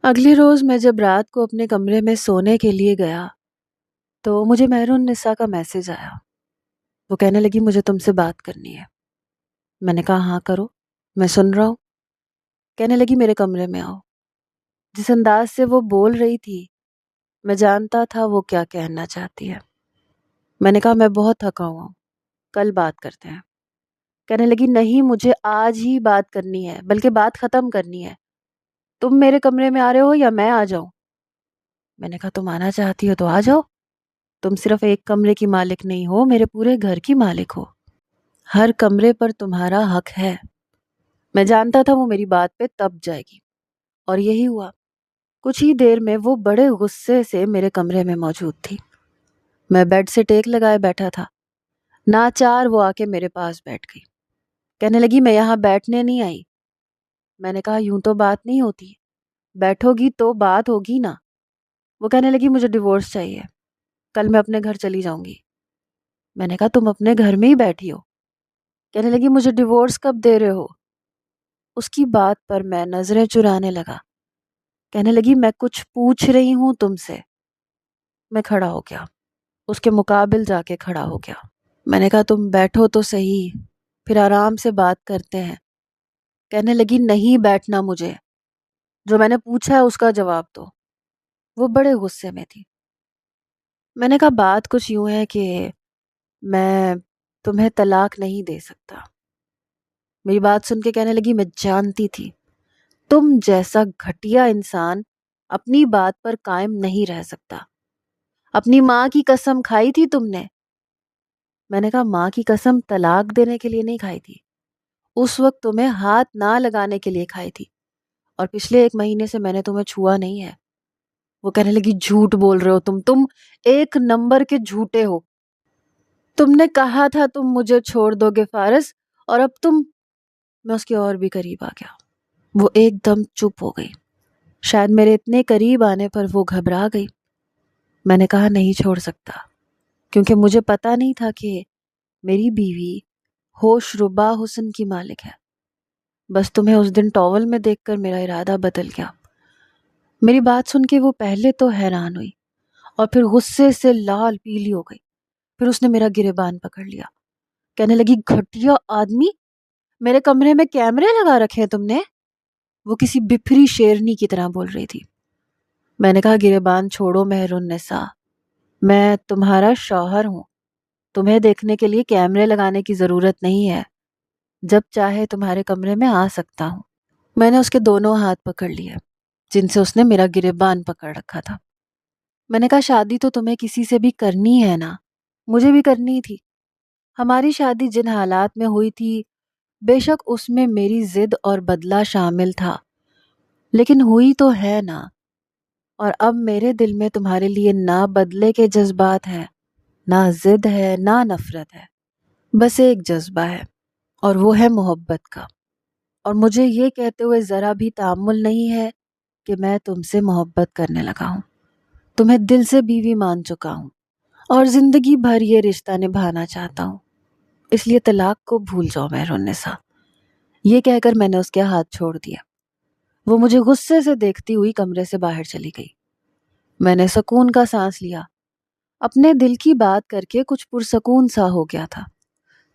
اگلے روز میں جب رات کو اپنے کمرے میں سونے کے لیے گیا تو مجھے مہر النساء کا میسج آیا۔ وہ کہنے لگی مجھے تم سے بات کرنی ہے۔ میں نے کہا ہاں کرو، میں سن رہا ہوں۔ کہنے لگی میرے کمرے میں آؤ۔ جس انداز سے وہ بول رہی تھی میں جانتا تھا وہ کیا کہنا چاہتی ہے۔ میں نے کہا میں بہت تھکا ہوا ہوں، کل بات کرتے ہیں۔ کہنے لگی نہیں، مجھے آج ہی بات کرنی ہے، بلکہ بات ختم کرنی ہے۔ تم میرے کمرے میں آ رہے ہو یا میں آ جاؤں؟ میں نے کہا تم آنا چاہتی ہو تو آ جاؤ، تم صرف ایک کمرے کی مالک نہیں ہو، میرے پورے گھر کی مالک ہو، ہر کمرے پر تمہارا حق ہے۔ میں جانتا تھا وہ میری بات پہ تب جائے گی، اور یہی ہوا۔ کچھ ہی دیر میں وہ بڑے غصے سے میرے کمرے میں موجود تھی۔ میں بیڈ سے ٹیک لگائے بیٹھا تھا، ناچار وہ آ کے میرے پاس بیٹھ گئی۔ کہنے لگی میں یہاں بیٹھنے نہیں آئی۔ میں نے کہا یوں تو بات نہیں ہوتی، بیٹھو گی تو بات ہوگی نا۔ وہ کہنے لگی مجھے ڈیورس چاہیے، کل میں اپنے گھر چلی جاؤں گی۔ میں نے کہا تم اپنے گھر میں ہی بیٹھی ہو۔ کہنے لگی مجھے ڈیورس کب دے رہے ہو؟ اس کی بات پر میں نظریں چرانے لگا۔ کہنے لگی میں کچھ پوچھ رہی ہوں تم سے۔ میں کھڑا ہو گیا، اس کے مقابل جا کے کھڑا ہو گیا۔ میں نے کہا تم بیٹھو تو صحیح، پھر آرام سے بات کرتے ہیں۔ کہنے لگی نہیں بیٹھنا، مجھے جو میں نے پوچھا ہے اس کا جواب دو۔ وہ بڑے غصے میں تھی۔ میں نے کہا بات کچھ یوں ہے کہ میں تمہیں طلاق نہیں دے سکتا۔ میری بات سن کے کہنے لگی میں جانتی تھی تم جیسا گھٹیا انسان اپنی بات پر قائم نہیں رہ سکتا۔ اپنی ماں کی قسم کھائی تھی تم نے۔ میں نے کہا ماں کی قسم طلاق دینے کے لیے نہیں کھائی تھی، اس وقت تمہیں ہاتھ نہ لگانے کے لیے کھائی تھی، اور پچھلے 1 مہینے سے میں نے تمہیں چھوا نہیں ہے۔ وہ کہنے لگی جھوٹ بول رہے ہو تم ایک نمبر کے جھوٹے ہو۔ تم نے کہا تھا تم مجھے چھوڑ دو گے فارس، اور اب تم۔ میں اس کے اور بھی قریب آ گیا۔ وہ ایک دم چپ ہو گئی، شاید میرے اتنے قریب آنے پر وہ گھبرا گئی۔ میں نے کہا نہیں چھوڑ سکتا، کیونکہ مجھے پتا نہیں تھا کہ میری بیوی ہوش ربا حسن کی مالک ہے۔ بس تمہیں اس دن ٹاول میں دیکھ کر میرا ارادہ بدل گیا۔ میری بات سن کے وہ پہلے تو حیران ہوئی، اور پھر غصے سے لال پیلی ہو گئی۔ پھر اس نے میرا گریبان پکڑ لیا۔ کہنے لگی گھٹیا آدمی، میرے کمرے میں کیمرے لگا رکھے ہیں تم نے؟ وہ کسی بپھری شیرنی کی طرح بول رہی تھی۔ میں نے کہا گریبان چھوڑو مہر النساء، میں تمہارا شوہر ہوں، تمہیں دیکھنے کے لیے کیمرے لگانے کی ضرورت نہیں ہے، جب چاہے تمہارے کمرے میں آ سکتا ہوں۔ میں نے اس کے دونوں ہاتھ پکڑ لیے جن سے اس نے میرا گریبان پکڑ رکھا تھا۔ میں نے کہا شادی تو تمہیں کسی سے بھی کرنی ہے نا، مجھے بھی کرنی تھی۔ ہماری شادی جن حالات میں ہوئی تھی، بے شک اس میں میری ضد اور بدلہ شامل تھا، لیکن ہوئی تو ہے نا۔ اور اب میرے دل میں تمہارے لیے نہ بدلے کے جذبات ہیں، نہ ضد ہے، نہ نفرت ہے، بس ایک جذبہ ہے، اور وہ ہے محبت کا۔ اور مجھے یہ کہتے ہوئے ذرا بھی تحمل نہیں ہے کہ میں تم سے محبت کرنے لگا ہوں، تمہیں دل سے بیوی مان چکا ہوں، اور زندگی بھر یہ رشتہ نبھانا چاہتا ہوں، اس لیے طلاق کو بھول جاؤ مہر النساء۔ یہ کہہ کر میں نے اس کے ہاتھ چھوڑ دیا۔ وہ مجھے غصے سے دیکھتی ہوئی کمرے سے باہر چلی گئی۔ میں نے سکون کا سانس لیا، اپنے دل کی بات کر کے کچھ پرسکون سا ہو گیا تھا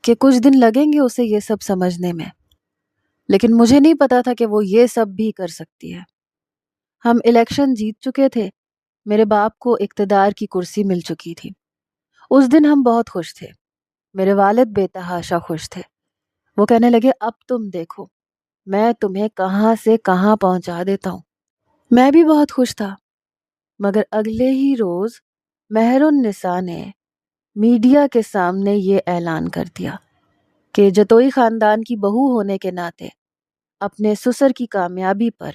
کہ کچھ دن لگیں گے اسے یہ سب سمجھنے میں، لیکن مجھے نہیں پتا تھا کہ وہ یہ سب بھی کر سکتی ہے۔ ہم الیکشن جیت چکے تھے، میرے باپ کو اقتدار کی کرسی مل چکی تھی۔ اس دن ہم بہت خوش تھے، میرے والد بے تحاشا خوش تھے۔ وہ کہنے لگے اب تم دیکھو میں تمہیں کہاں سے کہاں پہنچا دیتا ہوں۔ میں بھی بہت خوش تھا، مگر اگلے ہی روز مہر النساء نے میڈیا کے سامنے یہ اعلان کر دیا کہ جتوئی خاندان کی بہو ہونے کے ناطے اپنے سسر کی کامیابی پر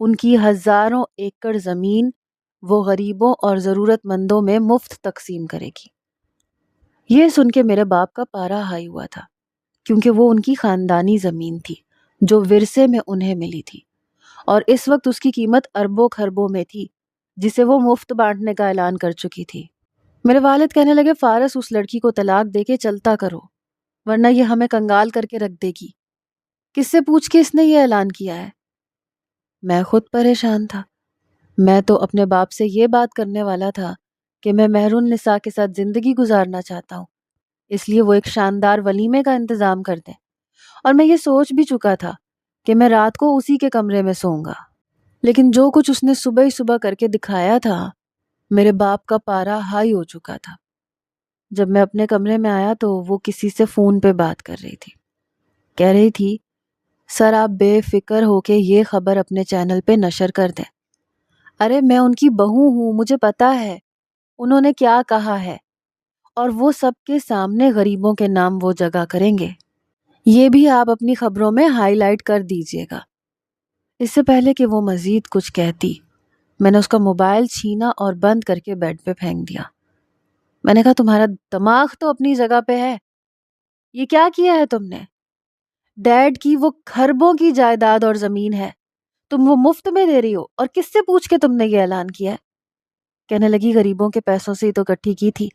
ان کی ہزاروں ایکڑ زمین وہ غریبوں اور ضرورت مندوں میں مفت تقسیم کرے گی۔ یہ سن کے میرے باپ کا پارا ہائی ہوا تھا، کیونکہ وہ ان کی خاندانی زمین تھی جو ورثے میں انہیں ملی تھی، اور اس وقت اس کی قیمت اربوں خربوں میں تھی، جسے وہ مفت بانٹنے کا اعلان کر چکی تھی۔ میرے والد کہنے لگے فارس اس لڑکی کو طلاق دے کے چلتا کرو، ورنہ یہ ہمیں کنگال کر کے رکھ دے گی۔ کس سے پوچھ کے اس نے یہ اعلان کیا ہے؟ میں خود پریشان تھا میں تو اپنے باپ سے یہ بات کرنے والا تھا کہ میں مہر النساء کے ساتھ زندگی گزارنا چاہتا ہوں، اس لیے وہ ایک شاندار ولیمے کا انتظام کر دیں، اور میں یہ سوچ بھی چکا تھا کہ میں رات کو اسی کے کمرے میں سوؤں گا۔ لیکن جو کچھ اس نے صبح ہی صبح کر کے دکھایا تھا، میرے باپ کا پارا ہائی ہو چکا تھا۔ جب میں اپنے کمرے میں آیا تو وہ کسی سے فون پہ بات کر رہی تھی۔ کہہ رہی تھی، سر آپ بے فکر ہو کے یہ خبر اپنے چینل پہ نشر کر دیں۔ ارے میں ان کی بہو ہوں، مجھے پتا ہے انہوں نے کیا کہا ہے، اور وہ سب کے سامنے غریبوں کے نام وہ جگہ کریں گے۔ یہ بھی آپ اپنی خبروں میں ہائی لائٹ کر دیجیے گا۔ اس سے پہلے کہ وہ مزید کچھ کہتی، میں نے اس کا موبائل چھینا اور بند کر کے بیڈ پہ پھینک دیا۔ میں نے کہا، تمہارا دماغ تو اپنی جگہ پہ ہے، یہ کیا کیا ہے تم نے؟ ڈیڈ کی وہ کھربوں کی جائیداد اور زمین ہے، تم وہ مفت میں دے رہی ہو، اور کس سے پوچھ کے تم نے یہ اعلان کیا ہے؟ کہنے لگی، غریبوں کے پیسوں سے ہی تو اکٹھی کی تھی،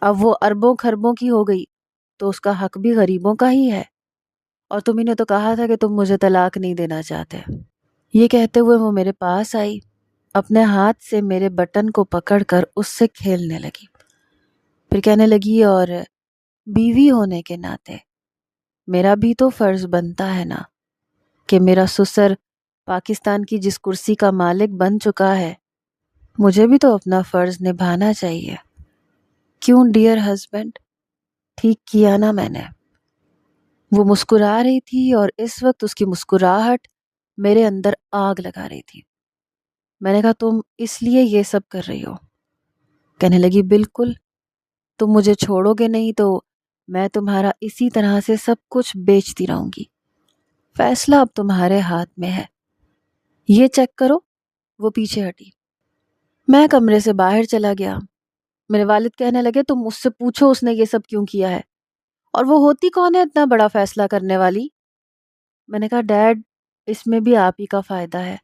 اب وہ اربوں کھربوں کی ہو گئی تو اس کا حق بھی غریبوں کا ہی ہے، اور تمہیں نے تو کہا تھا کہ تم مجھے طلاق نہیں دینا چاہتے۔ یہ کہتے ہوئے وہ میرے پاس آئی، اپنے ہاتھ سے میرے بٹن کو پکڑ کر اس سے کھیلنے لگی، پھر کہنے لگی، اور بیوی ہونے کے ناطے میرا بھی تو فرض بنتا ہے نا کہ میرا سسر پاکستان کی جس کرسی کا مالک بن چکا ہے، مجھے بھی تو اپنا فرض نبھانا چاہیے۔ کیوں ڈیئر ہسبینڈ، ٹھیک کیا نا میں نے؟ وہ مسکرا رہی تھی اور اس وقت اس کی مسکراہٹ میرے اندر آگ لگا رہی تھی۔ میں نے کہا، تم اس لیے یہ سب کر رہی ہو؟ کہنے لگی، بالکل، تم مجھے چھوڑو گے نہیں تو میں تمہارا اسی طرح سے سب کچھ بیچتی رہوں گی، فیصلہ اب تمہارے ہاتھ میں ہے، یہ چیک کرو۔ وہ پیچھے ہٹی، میں کمرے سے باہر چلا گیا۔ میرے والد کہنے لگے، تم مجھ سے پوچھو اس نے یہ سب کیوں کیا ہے، اور وہ ہوتی کون ہے اتنا بڑا فیصلہ کرنے والی؟ میں نے کہا، ڈیڈ، اس میں بھی آپ ہی کا فائدہ ہے،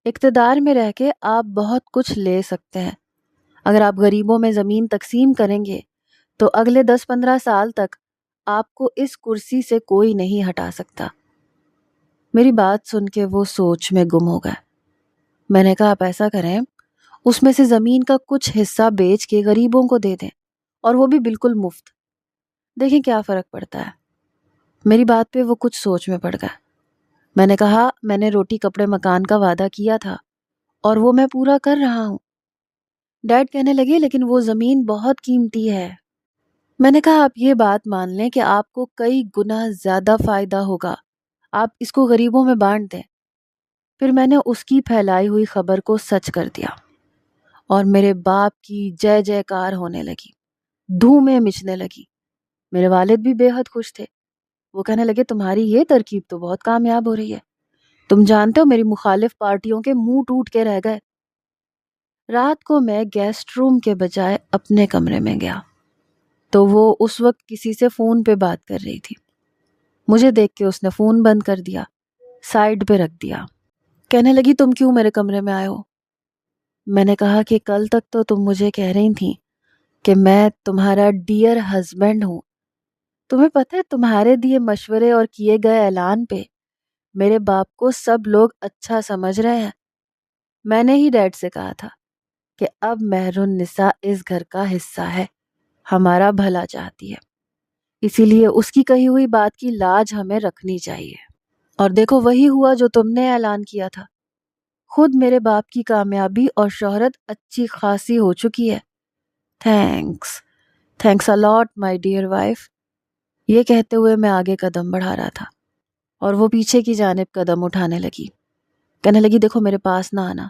اقتدار میں رہ کے آپ بہت کچھ لے سکتے ہیں۔ اگر آپ غریبوں میں زمین تقسیم کریں گے تو اگلے 10-15 سال تک آپ کو اس کرسی سے کوئی نہیں ہٹا سکتا۔ میری بات سن کے وہ سوچ میں گم ہو گئے۔ میں نے کہا، آپ ایسا کریں، اس میں سے زمین کا کچھ حصہ بیچ کے غریبوں کو دے دیں، اور وہ بھی بالکل مفت، دیکھیں کیا فرق پڑتا ہے۔ میری بات پہ وہ کچھ سوچ میں پڑ گیا۔ میں نے کہا، میں نے روٹی کپڑے مکان کا وعدہ کیا تھا اور وہ میں پورا کر رہا ہوں۔ ڈیڈ کہنے لگے، لیکن وہ زمین بہت قیمتی ہے۔ میں نے کہا، آپ یہ بات مان لیں کہ آپ کو کئی گنا زیادہ فائدہ ہوگا، آپ اس کو غریبوں میں بانٹ دیں۔ پھر میں نے اس کی پھیلائی ہوئی خبر کو سچ کر دیا، اور میرے باپ کی جے جے کار ہونے لگی، دھومیں مچنے لگی۔ میرے والد بھی بے حد خوش تھے۔ وہ کہنے لگے، تمہاری یہ ترکیب تو بہت کامیاب ہو رہی ہے، تم جانتے ہو میری مخالف پارٹیوں کے منہ ٹوٹ کے رہ گئے۔ رات کو میں گیسٹ روم کے بجائے اپنے کمرے میں گیا تو وہ اس وقت کسی سے فون پہ بات کر رہی تھی۔ مجھے دیکھ کے اس نے فون بند کر دیا، سائیڈ پہ رکھ دیا۔ کہنے لگی، تم کیوں میرے کمرے میں آئے ہو؟ میں نے کہا کہ کل تک تو تم مجھے کہہ رہی تھی کہ میں تمہارا ڈیئر ہسبینڈ ہوں، تمہیں پتہ ہے تمہارے دیے مشورے اور کیے گئے اعلان پہ میرے باپ کو سب لوگ اچھا سمجھ رہے ہیں۔ میں نے ہی ڈیڈ سے کہا تھا کہ اب مہر النساء اس گھر کا حصہ ہے، ہمارا بھلا چاہتی ہے، اسی لیے اس کی کہی ہوئی بات کی لاج ہمیں رکھنی چاہیے۔ اور دیکھو وہی ہوا جو تم نے اعلان کیا تھا، خود میرے باپ کی کامیابی اور شہرت اچھی خاصی ہو چکی ہے۔ Thanks a lot my dear wife. یہ کہتے ہوئے میں آگے قدم بڑھا رہا تھا اور وہ پیچھے کی جانب قدم اٹھانے لگی۔ کہنے لگی، دیکھو میرے پاس نہ آنا۔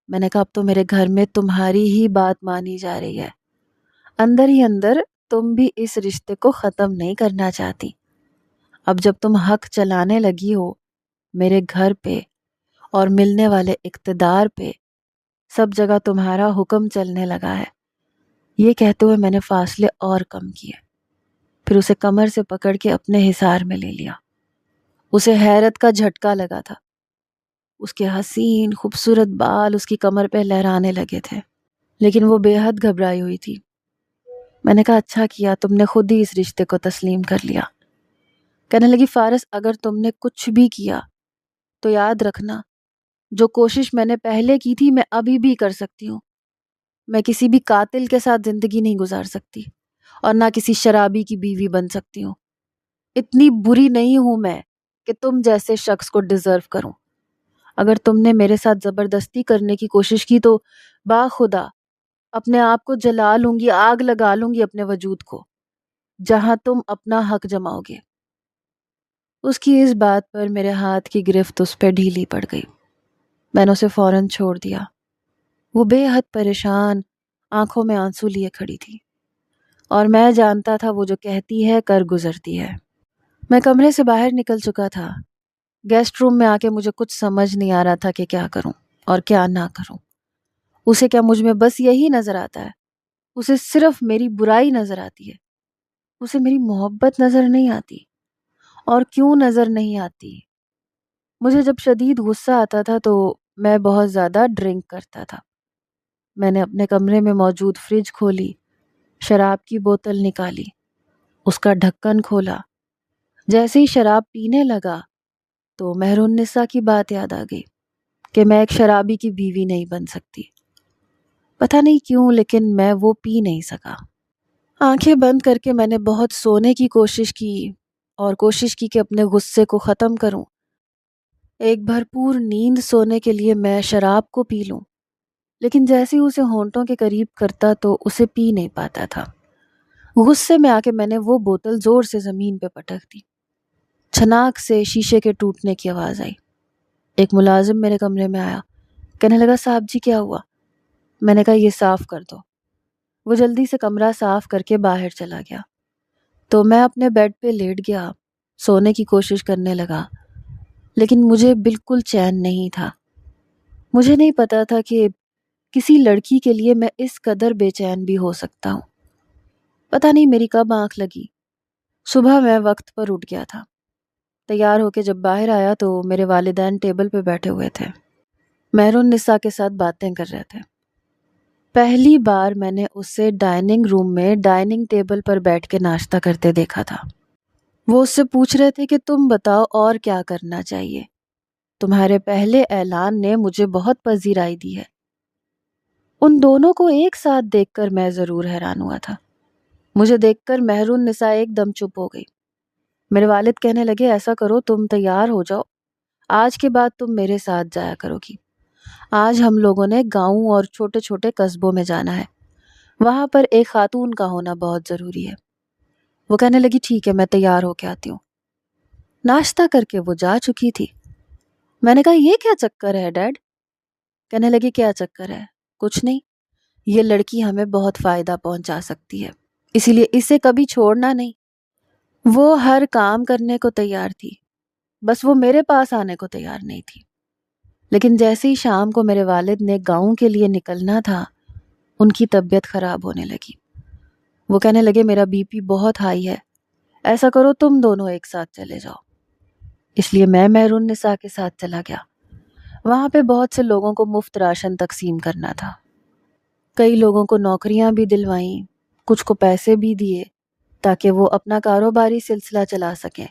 میں نے کہا، اب تو میرے گھر میں تمہاری ہی بات مانی جا رہی ہے، اندر ہی اندر تم بھی اس رشتے کو ختم نہیں کرنا چاہتی۔ اب جب تم حق چلانے لگی ہو میرے گھر پہ اور ملنے والے اقتدار پہ، سب جگہ تمہارا حکم چلنے لگا ہے۔ یہ کہتے ہوئے میں نے فاصلے اور کم کیے، پھر اسے کمر سے پکڑ کے اپنے حصار میں لے لیا۔ اسے حیرت کا جھٹکا لگا تھا، اس کے حسین خوبصورت بال اس کی کمر پہ لہرانے لگے تھے، لیکن وہ بے حد گھبرائی ہوئی تھی۔ میں نے کہا، اچھا کیا تم نے خود ہی اس رشتے کو تسلیم کر لیا۔ کہنے لگی، فارس، اگر تم نے کچھ بھی کیا تو یاد رکھنا جو کوشش میں نے پہلے کی تھی میں ابھی بھی کر سکتی ہوں۔ میں کسی بھی قاتل کے ساتھ زندگی نہیں گزار سکتی اور نہ کسی شرابی کی بیوی بن سکتی ہوں۔ اتنی بری نہیں ہوں میں کہ تم جیسے شخص کو ڈیزرو کروں۔ اگر تم نے میرے ساتھ زبردستی کرنے کی کوشش کی تو باخدا اپنے آپ کو جلا لوں گی، آگ لگا لوں گی اپنے وجود کو، جہاں تم اپنا حق جماؤ گے۔ اس کی اس بات پر میرے ہاتھ کی گرفت اس پہ ڈھیلی پڑ گئی۔ میں نے اسے فوراً چھوڑ دیا۔ وہ بے حد پریشان آنکھوں میں آنسو لیے کھڑی تھی، اور میں جانتا تھا وہ جو کہتی ہے کر گزرتی ہے۔ میں کمرے سے باہر نکل چکا تھا۔ گیسٹ روم میں آ کے مجھے کچھ سمجھ نہیں آ رہا تھا کہ کیا کروں اور کیا نہ کروں۔ اسے کیا مجھ میں بس یہی نظر آتا ہے؟ اسے صرف میری برائی نظر آتی ہے؟ اسے میری محبت نظر نہیں آتی؟ اور کیوں نظر نہیں آتی؟ مجھے جب شدید غصہ آتا تھا تو میں بہت زیادہ ڈرنک کرتا تھا۔ میں نے اپنے کمرے میں موجود فریج کھولی، شراب کی بوتل نکالی، اس کا ڈھکن کھولا۔ جیسے ہی شراب پینے لگا تو مہر النساء کی بات یاد آ گئی کہ میں ایک شرابی کی بیوی نہیں بن سکتی۔ پتہ نہیں کیوں لیکن میں وہ پی نہیں سکا۔ آنکھیں بند کر کے میں نے بہت سونے کی کوشش کی اور کوشش کی کہ اپنے غصے کو ختم کروں۔ ایک بھرپور نیند سونے کے لیے میں شراب کو پی لوں، لیکن جیسے ہی اسے ہونٹوں کے قریب کرتا تو اسے پی نہیں پاتا تھا۔ غصے میں آ کے میں نے وہ بوتل زور سے زمین پہ پٹک دی۔ چھناک سے شیشے کے ٹوٹنے کی آواز آئی۔ ایک ملازم میرے کمرے میں آیا، کہنے لگا صاحب جی کیا ہوا؟ میں نے کہا یہ صاف کر دو۔ وہ جلدی سے کمرہ صاف کر کے باہر چلا گیا تو میں اپنے بیڈ پہ لیٹ گیا، سونے کی کوشش کرنے لگا، لیکن مجھے بالکل چین نہیں تھا۔ مجھے نہیں پتا تھا کہ کسی لڑکی کے لیے میں اس قدر بے چین بھی ہو سکتا ہوں۔ پتہ نہیں میری کب آنکھ لگی۔ صبح میں وقت پر اٹھ گیا تھا۔ تیار ہو کے جب باہر آیا تو میرے والدین ٹیبل پہ بیٹھے ہوئے تھے، مہر النساء کے ساتھ باتیں کر رہے تھے۔ پہلی بار میں نے اسے ڈائننگ روم میں ڈائننگ ٹیبل پر بیٹھ کے ناشتہ کرتے دیکھا تھا۔ وہ اس سے پوچھ رہے تھے کہ تم بتاؤ اور کیا کرنا چاہیے، تمہارے پہلے اعلان نے مجھے بہت پذیرائی دی ہے۔ ان دونوں کو ایک ساتھ دیکھ کر میں ضرور حیران ہوا تھا۔ مجھے دیکھ کر مہر النساء ایک دم چپ ہو گئی۔ میرے والد کہنے لگے ایسا کرو تم تیار ہو جاؤ، آج کے بعد تم میرے ساتھ جایا کرو گی۔ آج ہم لوگوں نے گاؤں اور چھوٹے چھوٹے قصبوں میں جانا ہے، وہاں پر ایک خاتون کا ہونا بہت ضروری ہے۔ وہ کہنے لگی ٹھیک ہے میں تیار ہو کے آتی ہوں۔ ناشتہ کر کے وہ جا چکی تھی۔ میں نے کہا یہ کیا چکر ہے ڈیڈ؟ کہنے لگی کیا چکر ہے؟ کچھ نہیں، یہ لڑکی ہمیں بہت فائدہ پہنچا سکتی ہے، اسی لیے اسے کبھی چھوڑنا نہیں۔ وہ ہر کام کرنے کو تیار تھی، بس وہ میرے پاس آنے کو تیار نہیں تھی۔ لیکن جیسے ہی شام کو میرے والد نے گاؤں کے لیے نکلنا تھا، ان کی طبیعت خراب ہونے لگی۔ وہ کہنے لگے میرا بی پی بہت ہائی ہے، ایسا کرو تم دونوں ایک ساتھ چلے جاؤ۔ اس لیے میں مہر النساء کے ساتھ چلا گیا۔ وہاں پہ بہت سے لوگوں کو مفت راشن تقسیم کرنا تھا۔ کئی لوگوں کو نوکریاں بھی دلوائیں، کچھ کو پیسے بھی دیے تاکہ وہ اپنا کاروباری سلسلہ چلا سکیں۔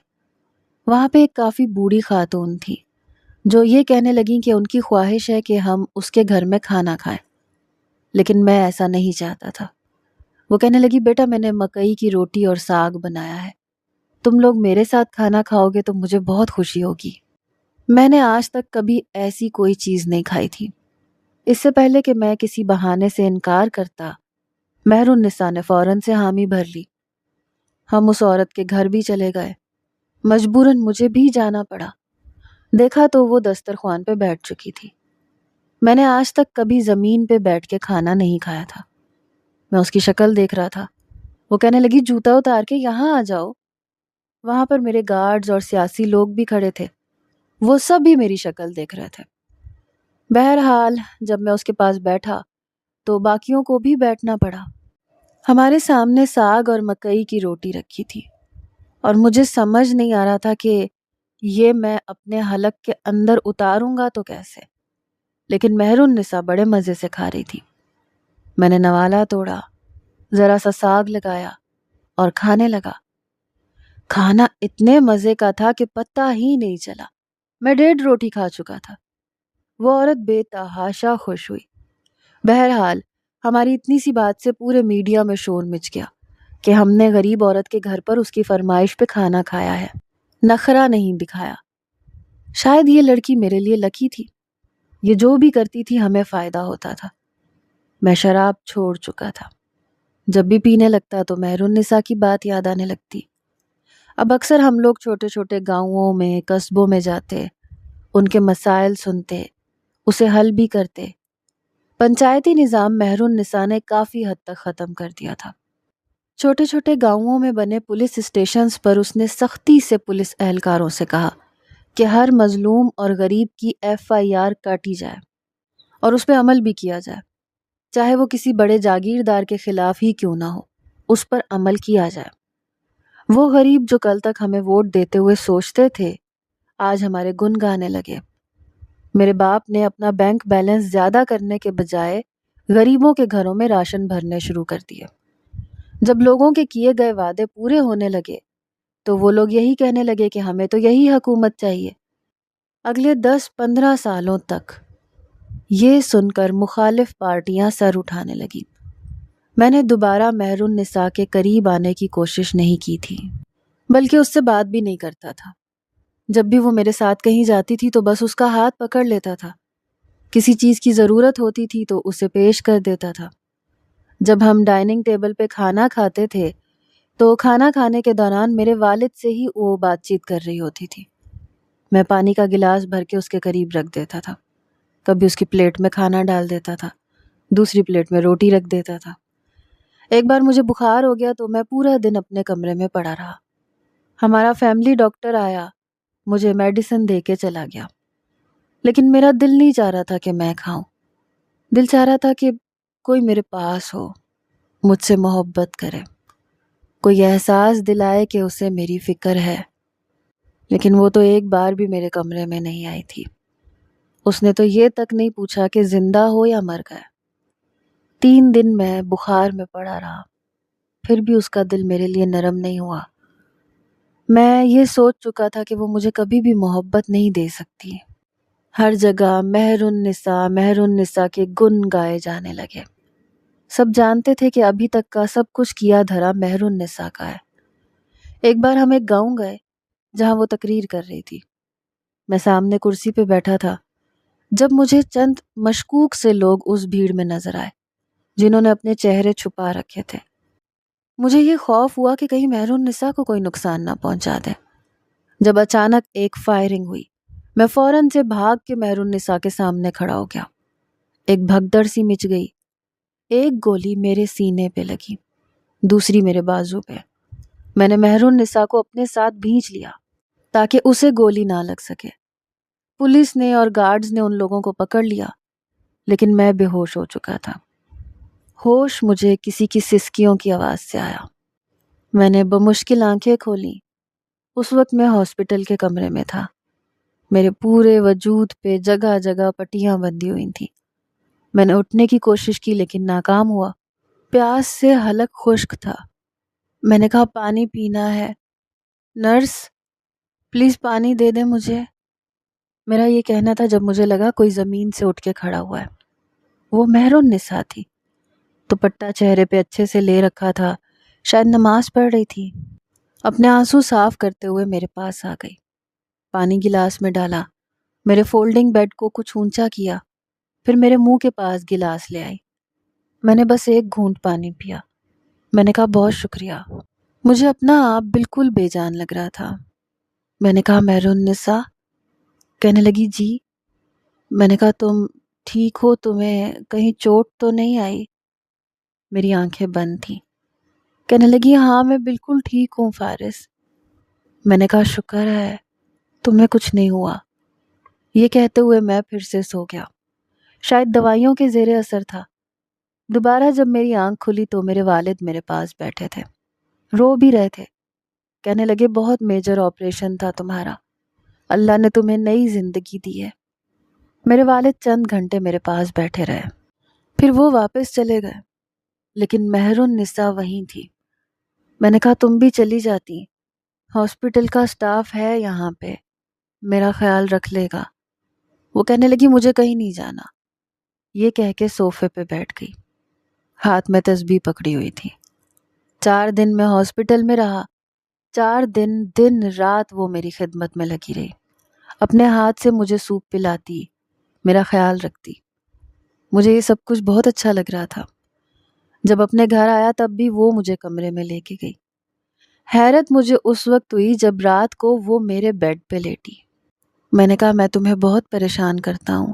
وہاں پہ ایک کافی بوڑھی خاتون تھی جو یہ کہنے لگیں کہ ان کی خواہش ہے کہ ہم اس کے گھر میں کھانا کھائیں، لیکن میں ایسا نہیں چاہتا تھا۔ وہ کہنے لگی بیٹا میں نے مکئی کی روٹی اور ساگ بنایا ہے، تم لوگ میرے ساتھ کھانا کھاؤ گے تو مجھے بہت خوشی ہوگی۔ میں نے آج تک کبھی ایسی کوئی چیز نہیں کھائی تھی۔ اس سے پہلے کہ میں کسی بہانے سے انکار کرتا، مہر النساء نے فوراً سے حامی بھر لی۔ ہم اس عورت کے گھر بھی چلے گئے، مجبوراً مجھے بھی جانا پڑا۔ دیکھا تو وہ دسترخوان پہ بیٹھ چکی تھی۔ میں نے آج تک کبھی زمین پہ بیٹھ کے کھانا نہیں کھایا تھا۔ میں اس کی شکل دیکھ رہا تھا۔ وہ کہنے لگی جوتا اتار کے یہاں آ جاؤ۔ وہاں پر میرے گارڈز اور سیاسی لوگ بھی کھڑے تھے، وہ سب بھی میری شکل دیکھ رہے تھے۔ بہرحال جب میں اس کے پاس بیٹھا تو باقیوں کو بھی بیٹھنا پڑا۔ ہمارے سامنے ساگ اور مکئی کی روٹی رکھی تھی، اور مجھے سمجھ نہیں آ رہا تھا کہ یہ میں اپنے حلق کے اندر اتاروں گا تو کیسے، لیکن مہر النساء بڑے مزے سے کھا رہی تھی۔ میں نے نوالا توڑا، ذرا سا ساگ لگایا اور کھانے لگا۔ کھانا اتنے مزے کا تھا کہ پتہ ہی نہیں چلا، میں 1.5 روٹی کھا چکا تھا۔ وہ عورت بے تحاشا خوش ہوئی۔ بہرحال ہماری اتنی سی بات سے پورے میڈیا میں شور مچ گیا کہ ہم نے غریب عورت کے گھر پر اس کی فرمائش پہ کھانا کھایا ہے، نخرہ نہیں دکھایا۔ شاید یہ لڑکی میرے لیے لکی تھی، یہ جو بھی کرتی تھی ہمیں فائدہ ہوتا تھا۔ میں شراب چھوڑ چکا تھا، جب بھی پینے لگتا تو مہر النساء کی بات یاد آنے لگتی۔ اب اکثر ہم لوگ چھوٹے چھوٹے گاؤں میں، قصبوں میں جاتے، ان کے مسائل سنتے، اسے حل بھی کرتے۔ پنچایتی نظام مہر النساء نے کافی حد تک ختم کر دیا تھا۔ چھوٹے چھوٹے گاؤں میں بنے پولیس اسٹیشنز پر اس نے سختی سے پولیس اہلکاروں سے کہا کہ ہر مظلوم اور غریب کی FIR کاٹی جائے اور اس پہ عمل بھی کیا جائے، چاہے وہ کسی بڑے جاگیردار کے خلاف ہی کیوں نہ ہو، اس پر عمل کیا جائے۔ وہ غریب جو کل تک ہمیں ووٹ دیتے ہوئے سوچتے تھے، آج ہمارے گن گانے لگے۔ میرے باپ نے اپنا بینک بیلنس زیادہ کرنے کے بجائے غریبوں کے گھروں میں راشن بھرنے شروع کر دیے۔ جب لوگوں کے کیے گئے وعدے پورے ہونے لگے تو وہ لوگ یہی کہنے لگے کہ ہمیں تو یہی حکومت چاہیے۔ اگلے 10-15 سالوں تک یہ سن کر مخالف پارٹیاں سر اٹھانے لگیں۔ میں نے دوبارہ مہر النساء کے قریب آنے کی کوشش نہیں کی تھی، بلکہ اس سے بات بھی نہیں کرتا تھا۔ جب بھی وہ میرے ساتھ کہیں جاتی تھی تو بس اس کا ہاتھ پکڑ لیتا تھا، کسی چیز کی ضرورت ہوتی تھی تو اسے پیش کر دیتا تھا۔ جب ہم ڈائننگ ٹیبل پہ کھانا کھاتے تھے تو کھانا کھانے کے دوران میرے والد سے ہی وہ بات چیت کر رہی ہوتی تھی۔ میں پانی کا گلاس بھر کے اس کے قریب رکھ دیتا تھا، کبھی اس کی پلیٹ میں کھانا ڈال دیتا تھا، دوسری پلیٹ میں روٹی رکھ دیتا تھا۔ ایک بار مجھے بخار ہو گیا تو میں پورا دن اپنے کمرے میں پڑا رہا۔ ہمارا فیملی ڈاکٹر آیا، مجھے میڈیسن دے کے چلا گیا، لیکن میرا دل نہیں چاہ رہا تھا کہ میں کھاؤں۔ دل چاہ رہا تھا کہ کوئی میرے پاس ہو، مجھ سے محبت کرے، کوئی احساس دلائے کہ اسے میری فکر ہے۔ لیکن وہ تو ایک بار بھی میرے کمرے میں نہیں آئی تھی۔ اس نے تو یہ تک نہیں پوچھا کہ زندہ ہو یا مر گئے۔ 3 دن میں بخار میں پڑا رہا، پھر بھی اس کا دل میرے لیے نرم نہیں ہوا۔ میں یہ سوچ چکا تھا کہ وہ مجھے کبھی بھی محبت نہیں دے سکتی۔ ہر جگہ مہر النساء کے گن گائے جانے لگے۔ سب جانتے تھے کہ ابھی تک کا سب کچھ کیا دھرا مہر النساء کا ہے۔ ایک بار ہم ایک گاؤں گئے جہاں وہ تقریر کر رہی تھی۔ میں سامنے کرسی پہ بیٹھا تھا جب مجھے چند مشکوک سے لوگ اس بھیڑ میں نظر آئے جنہوں نے اپنے چہرے چھپا رکھے تھے۔ مجھے یہ خوف ہوا کہ کہیں مہر النساء کو کوئی نقصان نہ پہنچا دے۔ جب اچانک ایک فائرنگ ہوئی، میں فوراً سے بھاگ کے مہر النساء کے سامنے کھڑا ہو گیا۔ ایک بھگدڑ سی مچ گئی۔ ایک گولی میرے سینے پہ لگی، دوسری میرے بازو پہ۔ میں نے مہر النساء کو اپنے ساتھ بھینچ لیا تاکہ اسے گولی نہ لگ سکے۔ پولیس نے اور گارڈز نے ان لوگوں کو پکڑ لیا، لیکن میں بے ہوش ہو چکا تھا۔ ہوش مجھے کسی کی سسکیوں کی آواز سے آیا۔ میں نے بمشکل آنکھیں کھولیں۔ اس وقت میں ہاسپٹل کے کمرے میں تھا۔ میرے پورے وجود پہ جگہ جگہ پٹیاں بندھی ہوئی تھیں۔ میں نے اٹھنے کی کوشش کی لیکن ناکام ہوا۔ پیاس سے حلق خشک تھا۔ میں نے کہا پانی پینا ہے، نرس پلیز پانی دے دیں مجھے۔ میرا یہ کہنا تھا جب مجھے لگا کوئی زمین سے اٹھ کے کھڑا ہوا ہے۔ وہ مہر النساء تھی، دوپٹہ چہرے پہ اچھے سے لے رکھا تھا، شاید نماز پڑھ رہی تھی۔ اپنے آنسو صاف کرتے ہوئے میرے پاس آ گئی، پانی گلاس میں ڈالا، میرے فولڈنگ بیڈ کو کچھ اونچا کیا، پھر میرے منہ کے پاس گلاس لے آئی۔ میں نے بس ایک گھونٹ پانی پیا۔ میں نے کہا بہت شکریہ۔ مجھے اپنا آپ بالکل بے جان لگ رہا تھا۔ میں نے کہا مہر النساء؟ کہنے لگی جی۔ میں نے کہا تم ٹھیک ہو؟ تمہیں کہیں چوٹ تو نہیں آئی؟ میری آنکھیں بند تھیں۔ کہنے لگی ہاں میں بالکل ٹھیک ہوں فارس۔ میں نے کہا شکر ہے تمہیں کچھ نہیں ہوا۔ یہ کہتے ہوئے میں پھر سے سو گیا، شاید دوائیوں کے زیر اثر تھا۔ دوبارہ جب میری آنکھ کھلی تو میرے والد میرے پاس بیٹھے تھے، رو بھی رہے تھے۔ کہنے لگے بہت میجر آپریشن تھا تمہارا، اللہ نے تمہیں نئی زندگی دی ہے۔ میرے والد چند گھنٹے میرے پاس بیٹھے رہے، پھر وہ واپس چلے گئے، لیکن مہر النساء وہیں تھی۔ میں نے کہا تم بھی چلی جاتی، ہاسپٹل کا سٹاف ہے یہاں پہ، میرا خیال رکھ لے گا۔ وہ کہنے لگی مجھے کہیں نہیں جانا، یہ کہہ کے صوفے پہ بیٹھ گئی، ہاتھ میں تسبیح پکڑی ہوئی تھی۔ 4 دن میں ہاسپٹل میں رہا، 4 دن دن رات وہ میری خدمت میں لگی رہی، اپنے ہاتھ سے مجھے سوپ پلاتی، میرا خیال رکھتی۔ مجھے یہ سب کچھ بہت اچھا لگ رہا تھا۔ جب اپنے گھر آیا تب بھی وہ مجھے کمرے میں لے کے گئی۔ حیرت مجھے اس وقت ہوئی جب رات کو وہ میرے بیڈ پہ لیٹی۔ میں نے کہا میں تمہیں بہت پریشان کرتا ہوں۔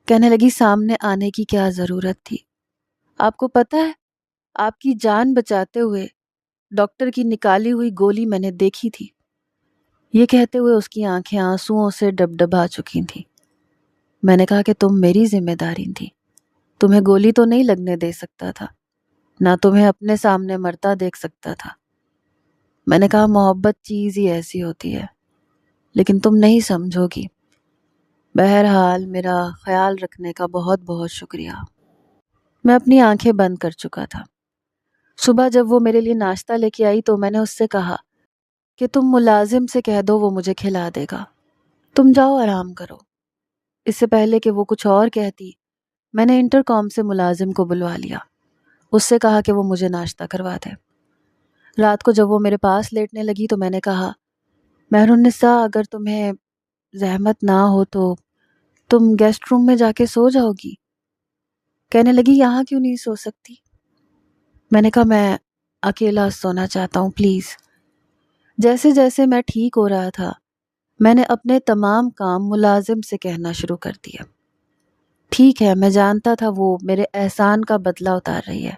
کہنے لگی سامنے آنے کی کیا ضرورت تھی؟ آپ کو پتہ ہے آپ کی جان بچاتے ہوئے ڈاکٹر کی نکالی ہوئی گولی میں نے دیکھی تھی۔ یہ کہتے ہوئے اس کی آنکھیں آنسوؤں سے ڈبڈبا چکی تھیں۔ میں نے کہا کہ تم میری ذمہ داری تھی، تمہیں گولی تو نہیں لگنے دے سکتا تھا، نہ تمہیں اپنے سامنے مرتا دیکھ سکتا تھا۔ میں نے کہا محبت چیز ہی ایسی ہوتی ہے، لیکن تم نہیں سمجھو گی۔ بہرحال میرا خیال رکھنے کا بہت بہت شکریہ۔ میں اپنی آنکھیں بند کر چکا تھا۔ صبح جب وہ میرے لیے ناشتہ لے کے آئی تو میں نے اس سے کہا کہ تم ملازم سے کہہ دو وہ مجھے کھلا دے گا، تم جاؤ آرام کرو۔ اس سے پہلے کہ وہ کچھ اور کہتی، میں نے انٹر کام سے ملازم کو بلوا لیا، اس سے کہا کہ وہ مجھے ناشتہ کروا دے۔ رات کو جب وہ میرے پاس لیٹنے لگی تو میں نے کہا مہر النساء اگر تمہیں زحمت نہ ہو تو تم گیسٹ روم میں جا کے سو جاؤ گی۔ کہنے لگی یہاں کیوں نہیں سو سکتی؟ میں نے کہا میں اکیلا سونا چاہتا ہوں پلیز۔ جیسے جیسے میں ٹھیک ہو رہا تھا میں نے اپنے تمام کام ملازم سے کہنا شروع کر دیا۔ ٹھیک ہے میں جانتا تھا وہ میرے احسان کا بدلہ اتار رہی ہے،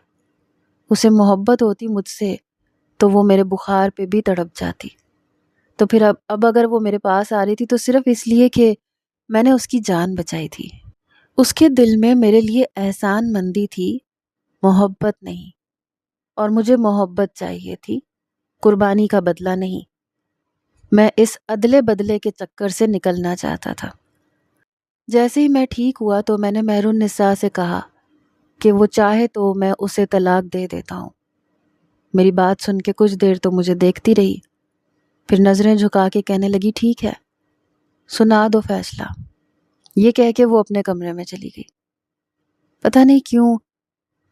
اسے محبت ہوتی مجھ سے تو وہ میرے بخار پہ بھی تڑپ جاتی، تو پھر اب اگر وہ میرے پاس آ رہی تھی تو صرف اس لیے کہ میں نے اس کی جان بچائی تھی۔ اس کے دل میں میرے لیے احسان مندی تھی، محبت نہیں، اور مجھے محبت چاہیے تھی، قربانی کا بدلہ نہیں۔ میں اس ادلے بدلے کے چکر سے نکلنا چاہتا تھا۔ جیسے ہی میں ٹھیک ہوا تو میں نے مہر النساء سے کہا کہ وہ چاہے تو میں اسے طلاق دے دیتا ہوں۔ میری بات سن کے کچھ دیر تو مجھے دیکھتی رہی، پھر نظریں جھکا کے کہنے لگی ٹھیک ہے سنا دو فیصلہ۔ یہ کہہ کے وہ اپنے کمرے میں چلی گئی۔ پتہ نہیں کیوں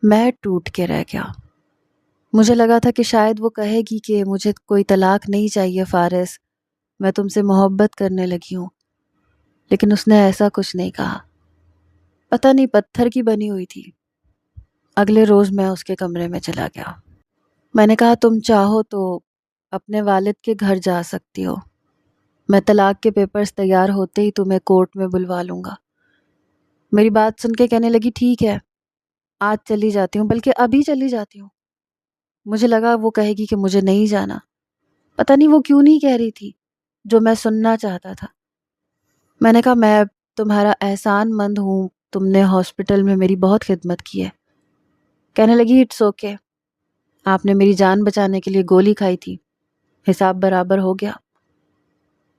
میں ٹوٹ کے رہ گیا۔ مجھے لگا تھا کہ شاید وہ کہے گی کہ مجھے کوئی طلاق نہیں چاہیے فارس، میں تم سے محبت کرنے لگی ہوں، لیکن اس نے ایسا کچھ نہیں کہا۔ پتہ نہیں پتھر کی بنی ہوئی تھی۔ اگلے روز میں اس کے کمرے میں چلا گیا۔ میں نے کہا تم چاہو تو اپنے والد کے گھر جا سکتی ہو، میں طلاق کے پیپرز تیار ہوتے ہی تمہیں کورٹ میں بلوا لوں گا۔ میری بات سن کے کہنے لگی ٹھیک ہے آج چلی جاتی ہوں، بلکہ ابھی چلی جاتی ہوں۔ مجھے لگا وہ کہے گی کہ مجھے نہیں جانا، پتہ نہیں وہ کیوں نہیں کہہ رہی تھی جو میں سننا چاہتا تھا۔ میں نے کہا میں تمہارا احسان مند ہوں، تم نے ہاسپٹل میں میری بہت خدمت کی ہے۔ کہنے لگی اٹس اوکے، آپ نے میری جان بچانے کے لیے گولی کھائی تھی، حساب برابر ہو گیا۔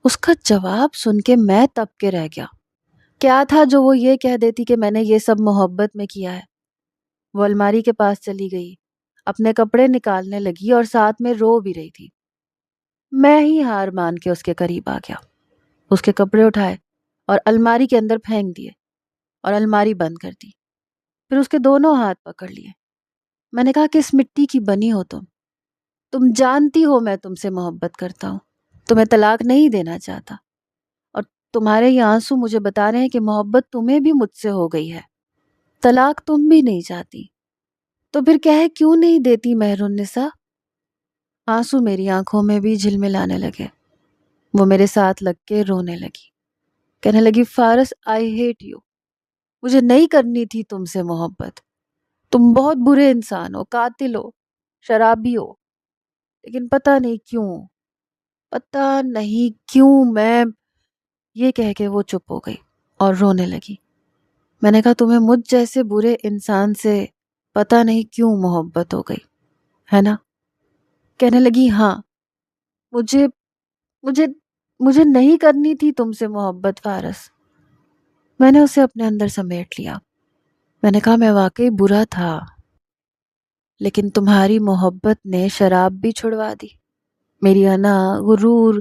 اس کا جواب سن کے میں تپ کے رہ گیا۔ کیا تھا جو وہ یہ کہہ دیتی کہ میں نے یہ سب محبت میں کیا ہے؟ وہ الماری کے پاس چلی گئی، اپنے کپڑے نکالنے لگی اور ساتھ میں رو بھی رہی تھی۔ میں ہی ہار مان کے اس کے قریب آ گیا، اس کے کپڑے اٹھائے اور الماری کے اندر پھینک دیے اور الماری بند کر دی، پھر اس کے دونوں ہاتھ پکڑ لیے۔ میں نے کہا کس مٹی کی بنی ہو تم جانتی ہو میں تم سے محبت کرتا ہوں، تمہیں طلاق نہیں دینا چاہتا، اور تمہارے یہ آنسو مجھے بتا رہے ہیں کہ محبت تمہیں بھی مجھ سے ہو گئی ہے، طلاق تم بھی نہیں چاہتی، تو پھر کہہ کیوں نہیں دیتی مہر النساء؟ آنسو میری آنکھوں میں بھی جھلملانے لگے۔ وہ میرے ساتھ لگ کے رونے لگی، کہنے لگی فارس آئی ہیٹ یو، مجھے نہیں کرنی تھی تم سے محبت، تم بہت برے انسان ہو، قاتل ہو، شرابی ہو، لیکن پتہ نہیں کیوں میں… یہ کہہ کے وہ چپ ہو گئی اور رونے لگی۔ میں نے کہا تمہیں مجھ جیسے برے انسان سے پتہ نہیں کیوں محبت ہو گئی ہے نا؟ کہنے لگی ہاں، مجھے مجھے مجھے نہیں کرنی تھی تم سے محبت فارس۔ میں نے اسے اپنے اندر سمیٹ لیا۔ میں نے کہا میں واقعی برا تھا، لیکن تمہاری محبت نے شراب بھی چھڑوا دی، میری انا، غرور،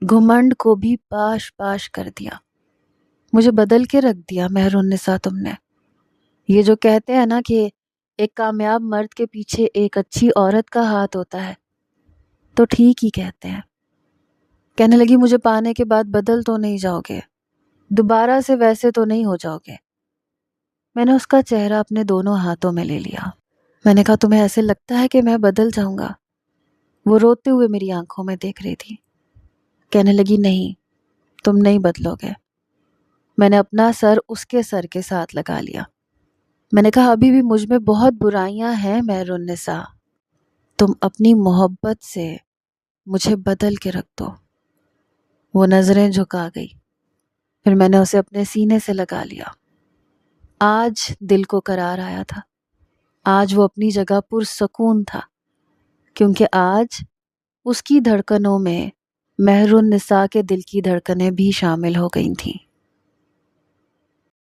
گھمنڈ کو بھی پاش پاش کر دیا۔ مجھے بدل کے رکھ دیا مہر النساء تم نے۔ یہ جو کہتے ہیں نا کہ ایک کامیاب مرد کے پیچھے ایک اچھی عورت کا ہاتھ ہوتا ہے، تو ٹھیک ہی کہتے ہیں۔ کہنے لگی مجھے پانے کے بعد بدل تو نہیں جاؤ گے، دوبارہ سے ویسے تو نہیں ہو جاؤ گے۔ میں نے اس کا چہرہ اپنے دونوں ہاتھوں میں لے لیا۔ میں نے کہا تمہیں ایسے لگتا ہے کہ میں بدل جاؤں گا؟ وہ روتے ہوئے میری آنکھوں میں دیکھ رہی تھی۔ کہنے لگی نہیں، تم نہیں بدلو گے۔ میں نے اپنا سر اس کے سر کے ساتھ لگا لیا۔ میں نے کہا ابھی بھی مجھ میں بہت برائیاں ہیں مہر النساء، تم اپنی محبت سے مجھے بدل کے رکھ دو۔ وہ نظریں جھکا گئی، پھر میں نے اسے اپنے سینے سے لگا لیا۔ آج دل کو قرار آیا تھا، آج وہ اپنی جگہ پرسکون تھا، کیونکہ آج اس کی دھڑکنوں میں مہر النساء کے دل کی دھڑکنیں بھی شامل ہو گئی تھیں۔